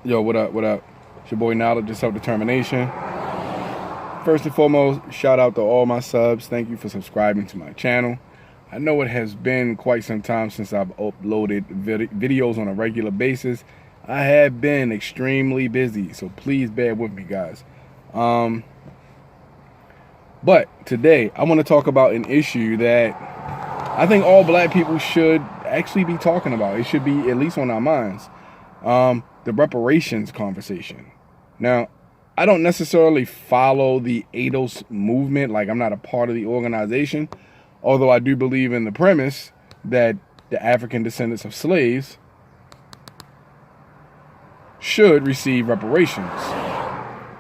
Yo, what up? What up? It's your boy Knowledge of Self-Determination. First and foremost, shout out to all my subs. Thank you for subscribing to my channel. I know it has been quite some time since I've uploaded videos on a regular basis. I have been extremely busy, so please bear with me, guys. But today, I want to talk about an issue that I think all black people should actually be talking about. It should be at least on our minds. The reparations conversation. Now, I don't necessarily follow the ADOS movement, like I'm not a part of the organization, although I do believe in the premise that the African descendants of slaves should receive reparations.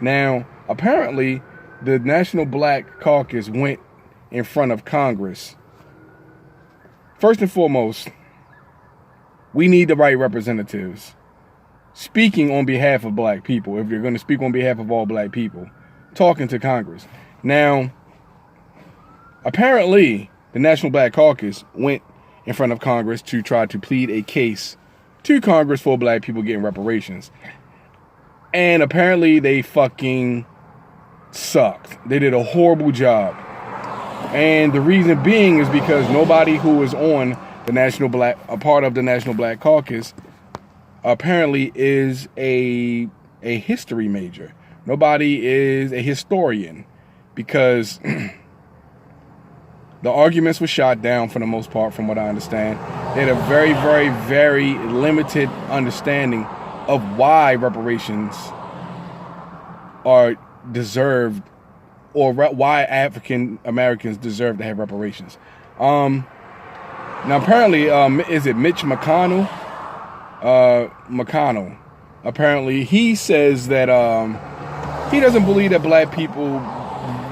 Now, apparently, the National Black Caucus went in front of Congress. First and foremost, we need the right representatives speaking on behalf of black people. If you're going to speak on behalf of all black people, talking to Congress. Now, apparently, the National Black Caucus went in front of Congress to try to plead a case to Congress for black people getting reparations. And apparently, they fucking sucked. They did a horrible job. And the reason being is because nobody who is on a part of the National Black Caucus apparently is a history major. Nobody is a historian, because the arguments were shot down for the most part, from what I understand. They had a very, very, very limited understanding of why reparations are deserved, or why African Americans deserve to have reparations. Now apparently, is it Mitch McConnell? McConnell, apparently he says that he doesn't believe that black people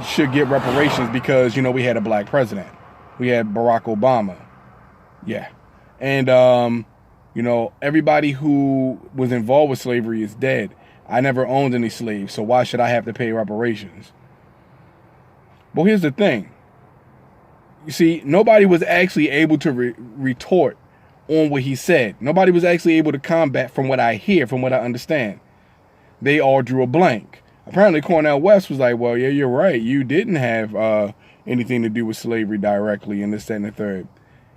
should get reparations because, you know, we had a black president. We had Barack Obama. Yeah. And, you know, everybody who was involved with slavery is dead. I never owned any slaves, so why should I have to pay reparations? Well, here's the thing. You see, nobody was actually able to retort on what he said. Nobody was actually able to combat, from what I hear, from what I understand. They all drew a blank. Apparently Cornel West was like, well, yeah, you're right. You didn't have anything to do with slavery directly, and this, that, and the third.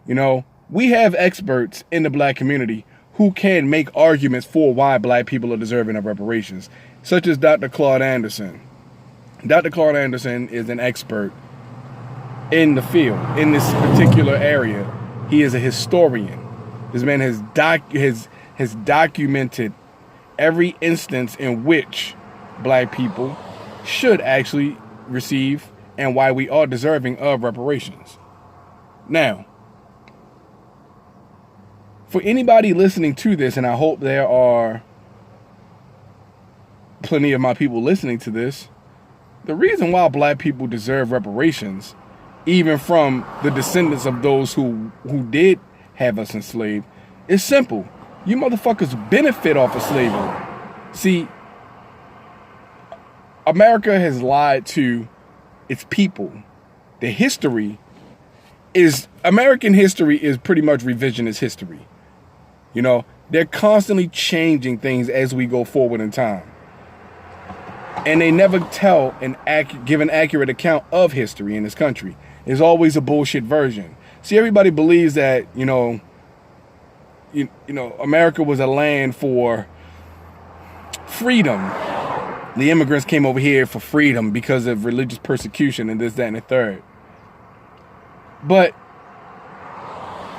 You know, we have experts in the black community who can make arguments for why black people are deserving of reparations, such as Dr. Claude Anderson. Dr. Claude Anderson is an expert in the field, in this particular area. He is a historian. This man has documented every instance in which black people should actually receive, and why we are deserving of reparations. Now, for anybody listening to this, and I hope there are plenty of my people listening to this, the reason why black people deserve reparations, even from the descendants of those who did have us enslaved, is simple. You motherfuckers benefit off of slavery. See, America has lied to its people. The American history is pretty much revisionist history. You know, they're constantly changing things as we go forward in time. And they never give an accurate account of history in this country. There's always a bullshit version. See, everybody believes that, you know, America was a land for freedom. The immigrants came over here for freedom because of religious persecution and this, that, and the third. But,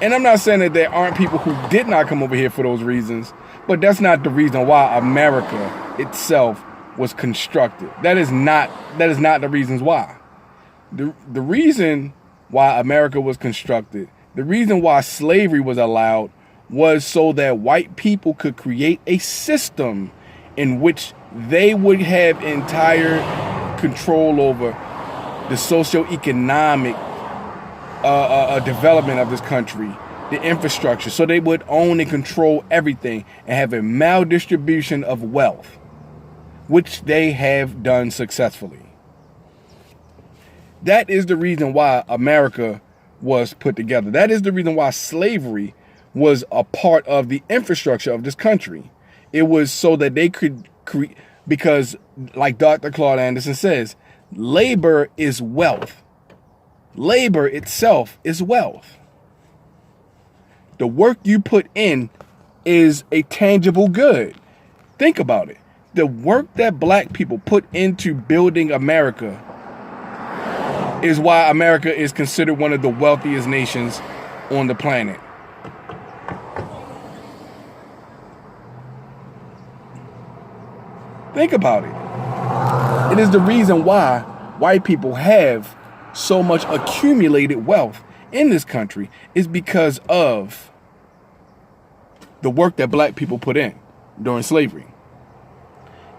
and I'm not saying that there aren't people who did not come over here for those reasons, but that's not the reason why America itself was constructed. That is not the reasons why. The reason why America was constructed, the reason why slavery was allowed, was so that white people could create a system in which they would have entire control over the socioeconomic development of this country, the infrastructure. So they would own and control everything and have a maldistribution of wealth, which they have done successfully. That is the reason why America was put together. That is the reason why slavery was a part of the infrastructure of this country. It was so that they could create, because like Dr. Claude Anderson says, labor is wealth. Labor itself is wealth. The work you put in is a tangible good. Think about it. The work that black people put into building America is why America is considered one of the wealthiest nations on the planet. Think about it. It is the reason why white people have so much accumulated wealth in this country, is because of the work that black people put in during slavery.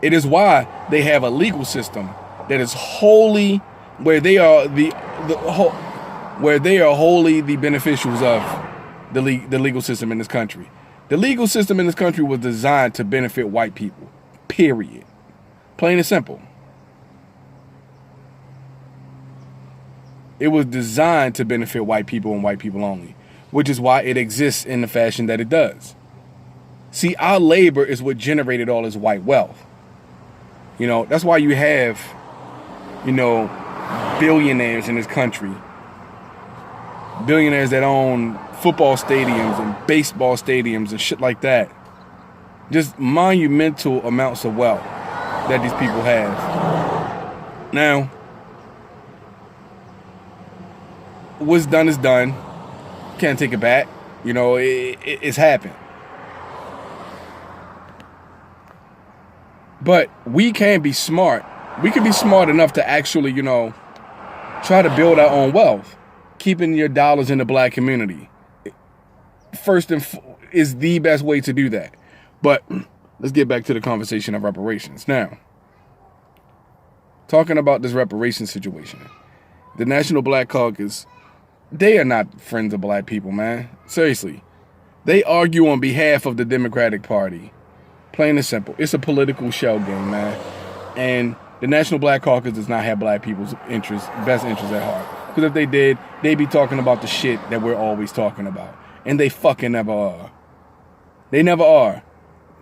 It is why they have a legal system that is wholly, where they are wholly the beneficiaries of the legal system in this country. The legal system in this country was designed to benefit white people. Period. Plain and simple. It was designed to benefit white people and white people only, which is why it exists in the fashion that it does. See, our labor is what generated all this white wealth. You know, that's why you have, you know, billionaires in this country. Billionaires that own football stadiums and baseball stadiums and shit like that. Just monumental amounts of wealth that these people have. Now, what's done is done. Can't take it back. You know, it's happened. But we can be smart. We can be smart enough to actually, you know, try to build our own wealth. Keeping your dollars in the black community is the best way to do that. But let's get back to the conversation of reparations. Now, talking about this reparations situation, the National Black Caucus, they are not friends of black people, man. Seriously. They argue on behalf of the Democratic Party. Plain and simple. It's a political shell game, man. And the National Black Caucus does not have black people's best interests at heart. Because if they did, they'd be talking about the shit that we're always talking about. And they fucking never are. They never are.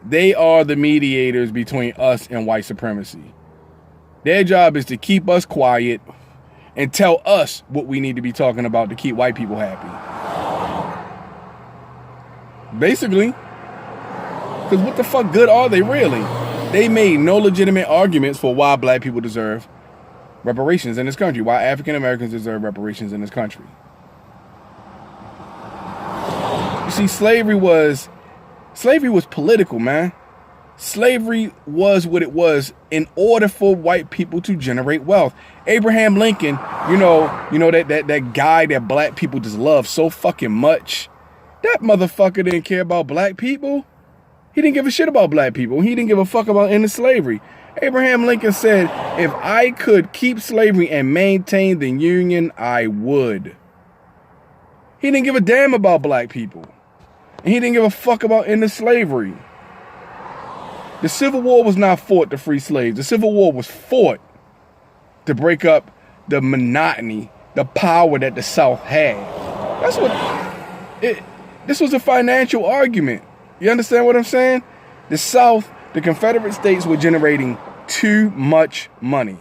They are the mediators between us and white supremacy. Their job is to keep us quiet and tell us what we need to be talking about to keep white people happy. Basically. Because what the fuck good are they really? They made no legitimate arguments for why black people deserve reparations in this country. Why African Americans deserve reparations in this country. You see, slavery was political, man. Slavery was what it was in order for white people to generate wealth. Abraham Lincoln, you know that guy that black people just love so fucking much. That motherfucker didn't care about black people. He didn't give a shit about black people. He didn't give a fuck about ending slavery. Abraham Lincoln said, if I could keep slavery and maintain the Union, I would. He didn't give a damn about black people. And he didn't give a fuck about ending slavery. The Civil War was not fought to free slaves. The Civil War was fought to break up the monotony, the power that the South had. That's what this was a financial argument. You understand what I'm saying? The South, the Confederate States were generating too much money.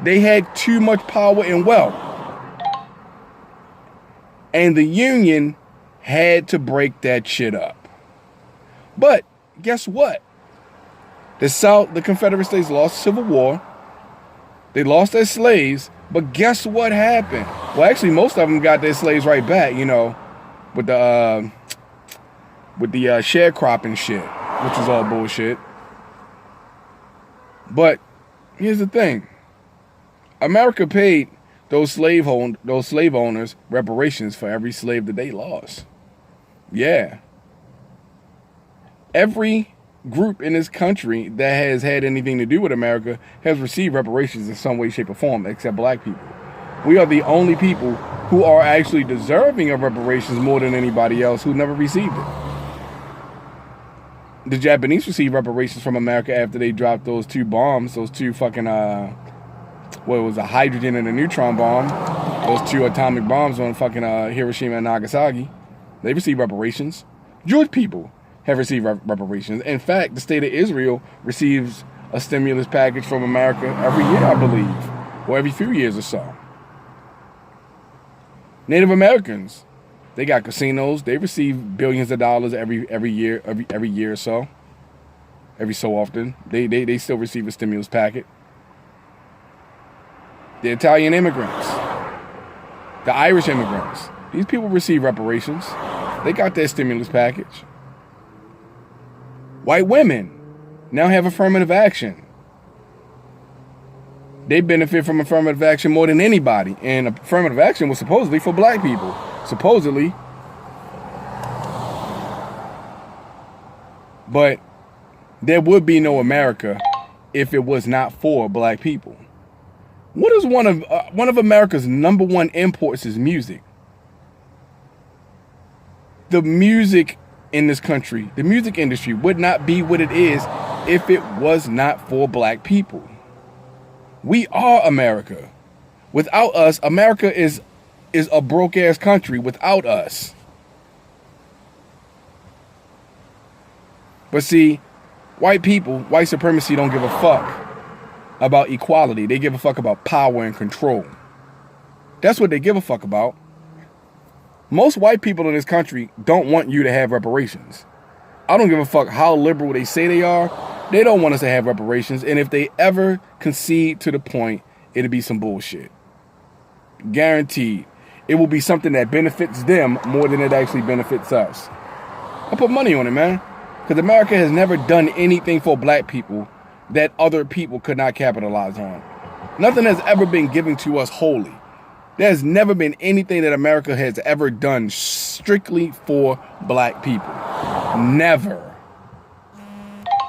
They had too much power and wealth. And the Union had to break that shit up. But guess what? The South, the Confederate States lost the Civil War. They lost their slaves. But guess what happened? Well, actually, most of them got their slaves right back, you know, with the sharecropping shit, which is all bullshit. But here's the thing. America paid those slave owners reparations for every slave that they lost. Yeah. Every group in this country that has had anything to do with America has received reparations in some way, shape, or form, except black people. We are the only people who are actually deserving of reparations more than anybody else who never received it. The Japanese received reparations from America after they dropped those two bombs, those two fucking, a hydrogen and a neutron bomb, those two atomic bombs on fucking Hiroshima and Nagasaki. They received reparations. Jewish people have received reparations. In fact, the state of Israel receives a stimulus package from America every year, I believe, or every few years or so. Native Americans, they got casinos. They receive billions of dollars every year or so. Every so often, they still receive a stimulus packet. The Italian immigrants, the Irish immigrants, these people receive reparations. They got their stimulus package. White women now have affirmative action. They benefit from affirmative action more than anybody. And affirmative action was supposedly for black people. Supposedly. But there would be no America if it was not for black people. What is one of America's #1 imports is music. The music in this country, the music industry would not be what it is if it was not for black people. We are America. Without us, America is a broke ass country without us. But see, white people, white supremacy don't give a fuck about equality. They give a fuck about power and control. That's what they give a fuck about. Most white people in this country don't want you to have reparations. I don't give a fuck how liberal they say they are. They don't want us to have reparations. And if they ever concede to the point, it'll be some bullshit. Guaranteed. It will be something that benefits them more than it actually benefits us. I put money on it, man. Because America has never done anything for black people that other people could not capitalize on. Nothing has ever been given to us wholly. There's never been anything that America has ever done strictly for black people. Never.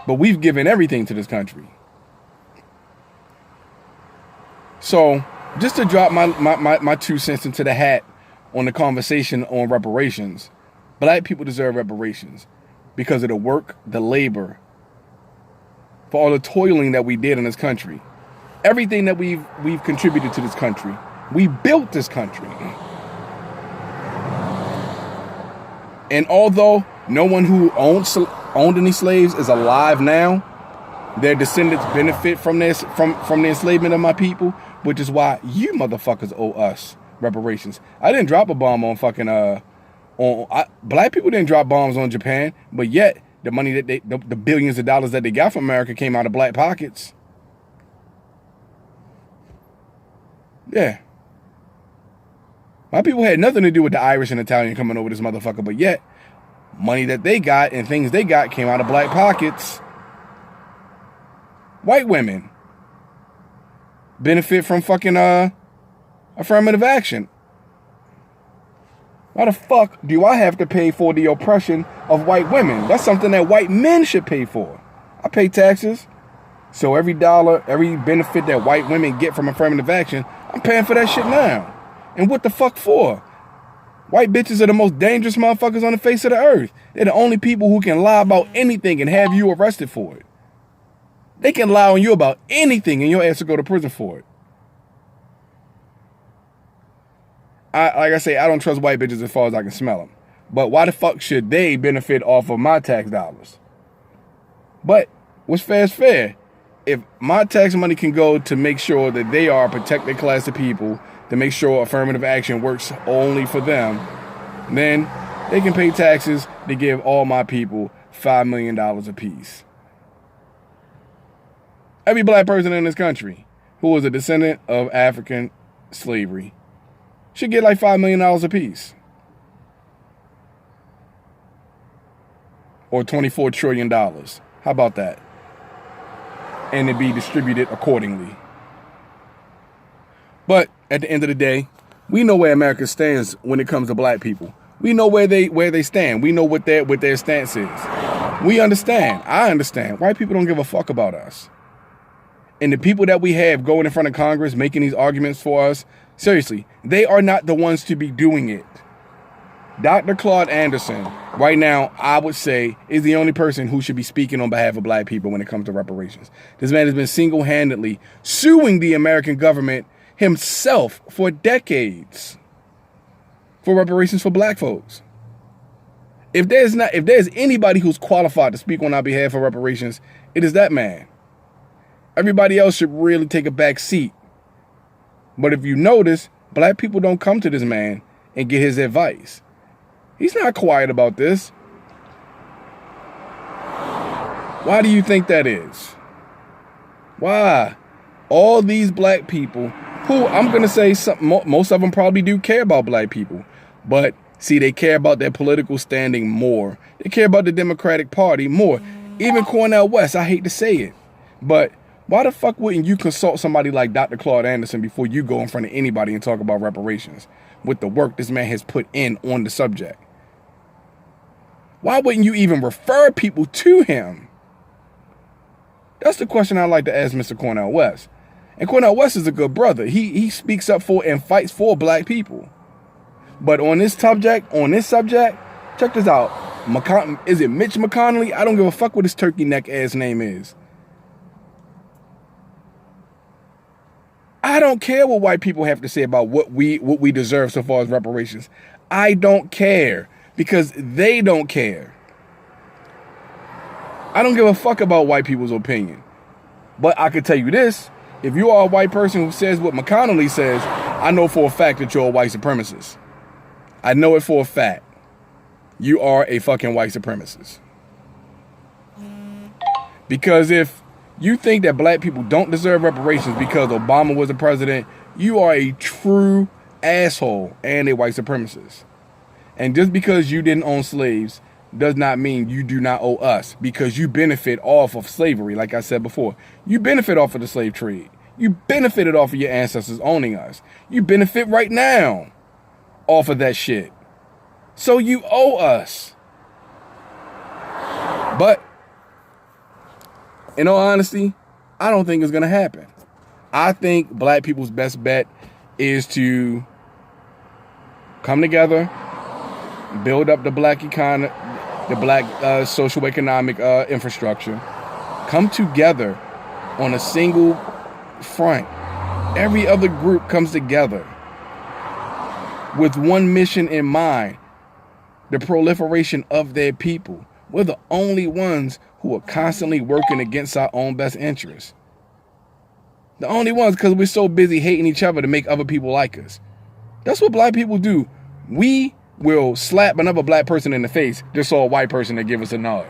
But we've given everything to this country. So, just to drop my 2 cents into the hat on the conversation on reparations, black people deserve reparations because of the work, the labor, for all the toiling that we did in this country. Everything that we've contributed to this country. We built this country. And although no one who owned any slaves is alive now, their descendants benefit from this from the enslavement of my people, which is why you motherfuckers owe us reparations. I didn't drop a bomb on fucking black people didn't drop bombs on Japan, but yet the money that the billions of dollars that they got from America came out of black pockets. Yeah. My people had nothing to do with the Irish and Italian coming over this motherfucker, but yet money that they got and things they got came out of black pockets. White women benefit from fucking affirmative action. Why the fuck do I have to pay for the oppression of white women? That's something that white men should pay for. I pay taxes. So every dollar, every benefit that white women get from affirmative action, I'm paying for that shit now. And what the fuck for? White bitches are the most dangerous motherfuckers on the face of the earth. They're the only people who can lie about anything and have you arrested for it. They can lie on you about anything and your ass will go to prison for it. Like I say, I don't trust white bitches as far as I can smell them. But why the fuck should they benefit off of my tax dollars? But what's fair is fair. If my tax money can go to make sure that they are a protected class of people, to make sure affirmative action works only for them, then they can pay taxes to give all my people $5 million apiece. Every black person in this country who was a descendant of African slavery should get like $5 million apiece. Or $24 trillion. How about that? And it be distributed accordingly. But at the end of the day, we know where America stands when it comes to black people. We know where they stand. We know what their stance is. We understand. I understand. White people don't give a fuck about us. And the people that we have going in front of Congress making these arguments for us, seriously, they are not the ones to be doing it. Dr. Claude Anderson, right now, I would say, is the only person who should be speaking on behalf of black people when it comes to reparations. This man has been single-handedly suing the American government himself for decades for reparations for black folks. If there's anybody who's qualified to speak on our behalf of reparations, it is that man. Everybody else should really take a back seat. But if you notice, black people don't come to this man and get his advice. He's not quiet about this. Why do you think that is? Why? All these black people, who I'm going to say most of them probably do care about black people, but see, they care about their political standing more. They care about the Democratic Party more. Even Cornel West, I hate to say it, but why the fuck wouldn't you consult somebody like Dr. Claude Anderson before you go in front of anybody and talk about reparations with the work this man has put in on the subject? Why wouldn't you even refer people to him? That's the question I'd like to ask Mr. Cornel West. And Cornel West is a good brother. He speaks up for and fights for black people. But on this subject, check this out. Is it Mitch McConnell? I don't give a fuck what his turkey neck ass name is. I don't care what white people have to say about what we deserve so far as reparations. I don't care because they don't care. I don't give a fuck about white people's opinion. But I can tell you this. If you are a white person who says what McConnell says, I know for a fact that you're a white supremacist. I know it for a fact. You are a fucking white supremacist. Because if you think that black people don't deserve reparations because Obama was the president, you are a true asshole and a white supremacist. And just because you didn't own slaves does not mean you do not owe us, because you benefit off of slavery. Like I said before, you benefit off of the slave trade. You benefited off of your ancestors owning us. You benefit right now off of that shit. So you owe us. But in all honesty, I don't think it's going to happen. I think black people's best bet is to come together, build up the black economy, the black socioeconomic infrastructure, come together on a single front. Every other group comes together with one mission in mind, the proliferation of their people. We're the only ones who are constantly working against our own best interests. The only ones, because we're so busy hating each other to make other people like us. That's what black people do. We will slap another black person in the face just so a white person to give us a nod.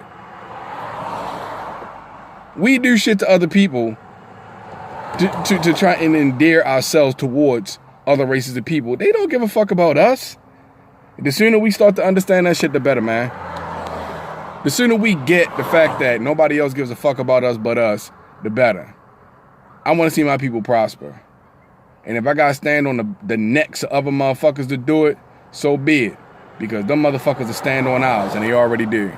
We do shit to other people to try and endear ourselves towards other races of people. They don't give a fuck about us. The sooner we start to understand that shit, the better, man. The sooner we get the fact that nobody else gives a fuck about us but us, the better. I want to see my people prosper. And if I got to stand on the necks of other motherfuckers to do it, so be it. Because them motherfuckers will stand on ours, and they already do.